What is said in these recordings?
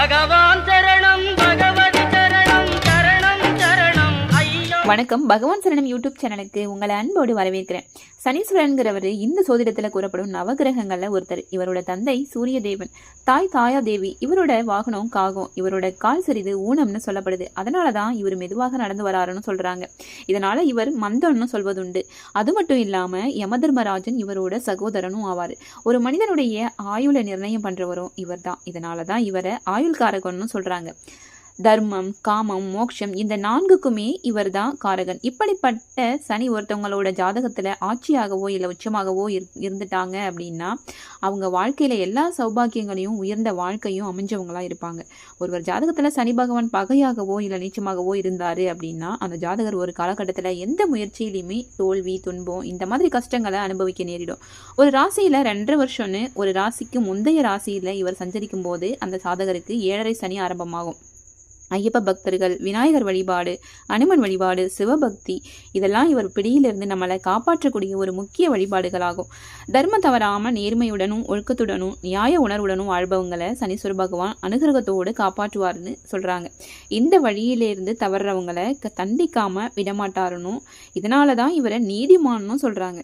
பகவான் சரணம் பகவதி சரணம் சரணம் சரணம் ஐயா. வணக்கம். பகவான் சரணம் யூடியூப் சேனலுக்கு உங்களை அன்போடு வரவேற்கிறேன். சனீஸ்வரன்கிறவர் இந்த சோதிடத்தில் கூறப்படும் நவகிரகங்கள்ல ஒருத்தர். இவரோட தந்தை சூரிய தேவன், தாய் தாயா தேவி. இவரோட வாகனம் காகம். இவரோட கால் சிறிது ஊனம்னு சொல்லப்படுது. அதனாலதான் இவர் மெதுவாக நடந்து வராருன்னு சொல்றாங்க. இதனால இவர் மந்தம்னு சொல்வதுண்டு. அது மட்டும் இல்லாம யமதர்மராஜன் இவரோட சகோதரனும் ஆவார். ஒரு மனிதனுடைய ஆயுளை நிர்ணயம் பண்றவரும் இவர் தான். இதனாலதான் இவரை ஆயுள்காரகன்னு சொல்றாங்க. தர்மம், காமம், மோட்சம் இந்த 4க்குமே இவர் தான் காரகன். இப்படிப்பட்ட சனி ஒருத்தவங்களோட ஜாதகத்துல ஆட்சியாகவோ இல்லை உச்சமாகவோ இருந்துட்டாங்க அப்படின்னா அவங்க வாழ்க்கையில எல்லா சௌபாக்கியங்களையும் உயர்ந்த வாழ்க்கையும் அமைஞ்சவங்களா இருப்பாங்க. ஒருவர் ஜாதகத்துல சனி பகவான் பகையாகவோ இல்லை நீச்சமாகவோ இருந்தாரு அப்படின்னா அந்த ஜாதகர் ஒரு காலகட்டத்துல எந்த முயற்சியிலுமே தோல்வி, துன்பம் இந்த மாதிரி கஷ்டங்களை அனுபவிக்க நேரிடும். ஒரு ராசியில 2.5 வருஷம்னு ஒரு ராசிக்கு முந்தைய ராசியில இவர் சஞ்சரிக்கும் போது அந்த சாதகருக்கு 7.5 சனி ஆரம்பமாகும். ஐயப்ப பக்தர்கள், விநாயகர் வழிபாடு, அனுமன் வழிபாடு, சிவபக்தி இதெல்லாம் இவர் பிடியிலிருந்து நம்மளை காப்பாற்றக்கூடிய ஒரு முக்கிய வழிபாடுகளாகும். தர்மம் தவறாம நேர்மையுடனும் ஒழுக்கத்துடனும் நியாய உணர்வுடனும் வாழ்பவங்களை சனீஸ்வர பகவான் அனுகிரகத்தோடு காப்பாற்றுவார்னு சொல்றாங்க. இந்த வழியிலிருந்து தவறுறவங்களை தண்டிக்காம விடமாட்டாருன்னு இதனாலதான் இவரை நீதிமான்னு சொல்றாங்க.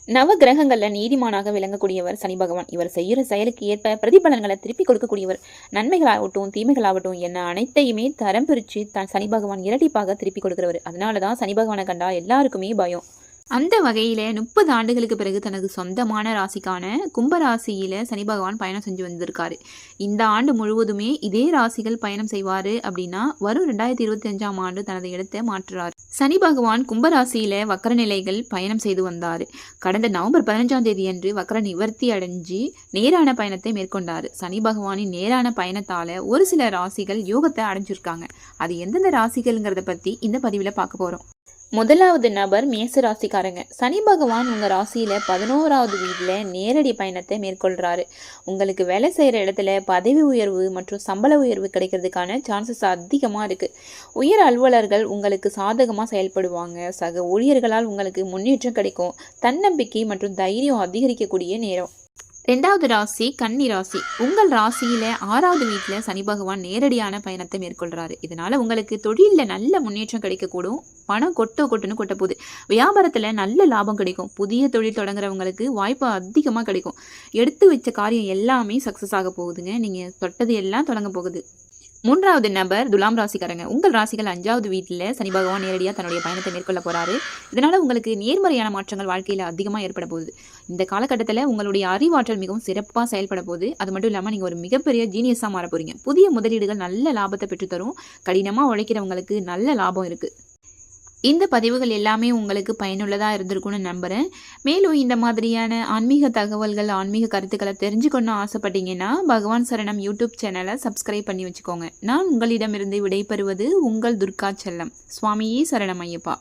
நவ கிரகங்கள்ல நீதிமானாக விளங்கக்கூடியவர் சனி பகவான். இவர் செய்யற செயலுக்கு ஏற்ப பிரதிபலன்களை திருப்பி கொடுக்கக்கூடியவர். நன்மைகளாகட்டும் தீமைகளாகட்டும் என்ன அனைத்தையுமே தரம் பிரிச்சு சனி பகவான் இரட்டிப்பாக திருப்பி கொடுக்கிறவர். அதனாலதான் சனி பகவானை கண்டா எல்லாருக்குமே பயம். அந்த வகையில 30 ஆண்டுகளுக்கு பிறகு தனது சொந்தமான ராசிக்கான கும்பராசியில சனி பகவான் பயணம் செஞ்சு வந்திருக்காரு. இந்த ஆண்டு முழுவதுமே இதே ராசிகள் பயணம் செய்வாரு அப்படின்னா வரும் 2025ஆம் ஆண்டு தனது இடத்தை மாற்றுறாரு. சனி பகவான் கும்பராசியில வக்கர நிலைகள் பயணம் செய்து வந்தாரு. கடந்த நவம்பர் 15ஆம் தேதி அன்று வக்கர நிவர்த்தி அடைஞ்சு நேரான பயணத்தை மேற்கொண்டாரு. சனி பகவானின் நேரான பயணத்தால ஒரு சில ராசிகள் யோகத்தை அடைஞ்சிருக்காங்க. அது எந்தெந்த ராசிகள்ங்கிறத பத்தி இந்த பதிவுல பார்க்க போறோம். முதலாவது நபர் மேச ராசிக்காரங்க. சனி பகவான் உங்க ராசியில 11வது வீட்டுல நேரடி பயணத்தை மேற்கொள்றாரு. உங்களுக்கு வேலை செய்யற இடத்துல பதவி உயர்வு மற்றும் சம்பள உயர்வு கிடைக்கிறதுக்கான சான்சஸ் அதிகமா இருக்கு. உயர் அலுவலர்கள் உங்களுக்கு சாதகமா செயல்படுவாங்க. சக ஊழியர்களால் உங்களுக்கு முன்னேற்றம் கிடைக்கும். தன்னம்பிக்கை மற்றும் தைரியம் அதிகரிக்கக்கூடிய நேரம். 2வது ராசி கன்னி ராசி. உங்கள் ராசியில 6வது வீட்டுல சனி பகவான் நேரடியான பயணத்தை மேற்கொள்றாரு. இதனால உங்களுக்கு தொழில நல்ல முன்னேற்றம் கிடைக்கக்கூடும். பணம் கொட்டுன்னு கொட்ட போகுது. வியாபாரத்துல நல்ல லாபம் கிடைக்கும். புதிய தொழில் தொடங்குறவங்களுக்கு வாய்ப்பு அதிகமா கிடைக்கும். எடுத்து வச்ச காரியம் எல்லாமே சக்சஸ் ஆக போகுதுங்க. நீங்க தொட்டது எல்லாம் தொடங்க போகுது. 3வது நபர் துலாம் ராசிக்காரங்க. உங்கள் ராசிகள் 5வது வீட்டில் சனி பகவான் நேரடியாக தன்னுடைய பயணத்தை மேற்கொள்ள போறாரு. இதனால உங்களுக்கு நேர்மறையான மாற்றங்கள் வாழ்க்கையில அதிகமாக ஏற்பட போகுது. இந்த காலகட்டத்தில் உங்களுடைய அறிவாற்றல் மிகவும் சிறப்பாக செயல்பட போகுது. அது மட்டும் இல்லாமல் நீங்கள் ஒரு மிகப்பெரிய ஜீனியஸாக மாற போறீங்க. புதிய முதலீடுகள் நல்ல லாபத்தை பெற்றுத்தரும். கடினமாக உழைக்கிறவங்களுக்கு நல்ல லாபம் இருக்கு. இந்த பதிவுகள் எல்லாமே உங்களுக்கு பயனுள்ளதாக இருந்திருக்கும்னு நம்புகிறேன். மேலும் இந்த மாதிரியான ஆன்மீக தகவல்கள், ஆன்மீக கருத்துக்களை தெரிஞ்சுக்கணும்னு ஆசைப்பட்டீங்கன்னா பகவான் சரணம் யூடியூப் சேனலை சப்ஸ்கிரைப் பண்ணி வச்சுக்கோங்க. நான் உங்களிடமிருந்து விடைபெறுவது உங்கள் துர்கா செல்லம். சுவாமியே சரணம் ஐயப்பா.